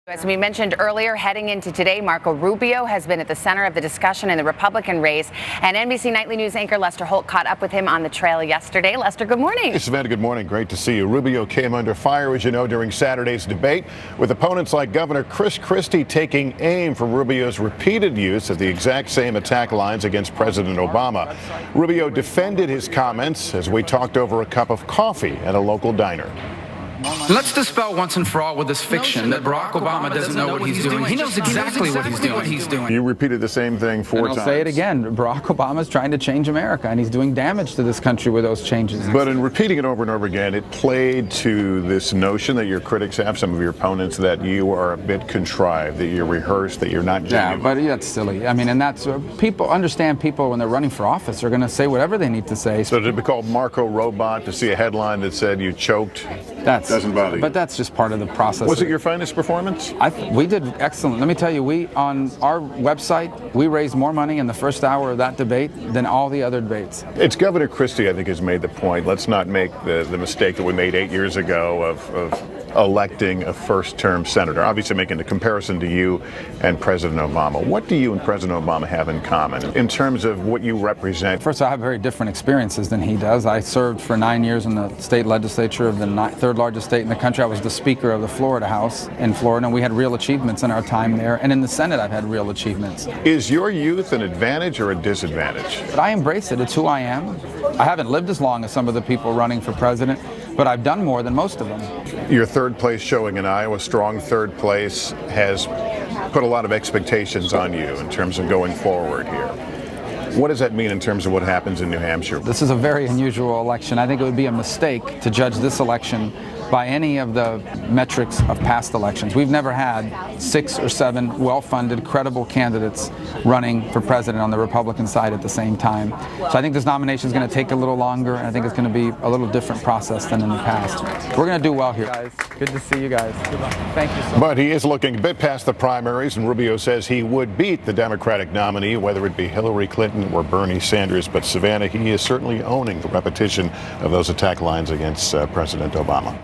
As we mentioned earlier, heading into today, Marco Rubio has been at the center of the discussion in the Republican race, and NBC Nightly News anchor Lester Holt caught up with him on the trail yesterday. Lester, good morning. Hey, Savannah, good morning. Great to see you. Rubio came under fire, as you know, during Saturday's debate, with opponents like Governor Chris Christie taking aim for Rubio's repeated use of the exact same attack lines against President Obama. Rubio defended his comments as we talked over a cup of coffee at a local diner. Let's dispel once and for all with this fiction that Barack Obama doesn't know what he's doing. He knows exactly what he's doing. You repeated the same thing four times. I'll say it again. Barack Obama's trying to change America, and he's doing damage to this country with those changes. But in repeating it over and over again, it played to this notion that your critics have, some of your opponents, that you are a bit contrived, that you're rehearsed, that you're not genuine. Yeah, but that's silly. I mean, and that's people understand. People when they're running for office are going to say whatever they need to say. So to be called Marco Robot, to see a headline that said you choked, doesn't bother you. But that's just part of the process. Was it your finest performance? We did excellent. Let me tell you, we on our website, we raised more money in the first hour of that debate than all the other debates. It's Governor Christie, I think, has made the point. Let's not make the mistake that we made 8 years ago of electing a first-term senator. Obviously making the comparison to you and President Obama. What do you and President Obama have in common in terms of what you represent? First, I have very different experiences than he does. I served for 9 years in the state legislature of the third largest state in the country. I was the Speaker of the Florida House in Florida, and we had real achievements in our time there. And in the Senate, I've had real achievements. Is your youth an advantage or a disadvantage? But I embrace it. It's who I am. I haven't lived as long as some of the people running for president, but I've done more than most of them. Your third place showing in Iowa, strong third place, has put a lot of expectations on you in terms of going forward here. What does that mean in terms of what happens in New Hampshire? This is a very unusual election. I think it would be a mistake to judge this election by any of the metrics of past elections. We've never had 6 or 7 well-funded, credible candidates running for president on the Republican side at the same time. So I think this nomination is going to take a little longer, and I think it's going to be a little different process than in the past. We're going to do well here, guys. Good to see you guys. Good luck. Thank you so much. But he is looking a bit past the primaries, and Rubio says he would beat the Democratic nominee, whether it be Hillary Clinton or Bernie Sanders. But Savannah, he is certainly owning the repetition of those attack lines against President Obama.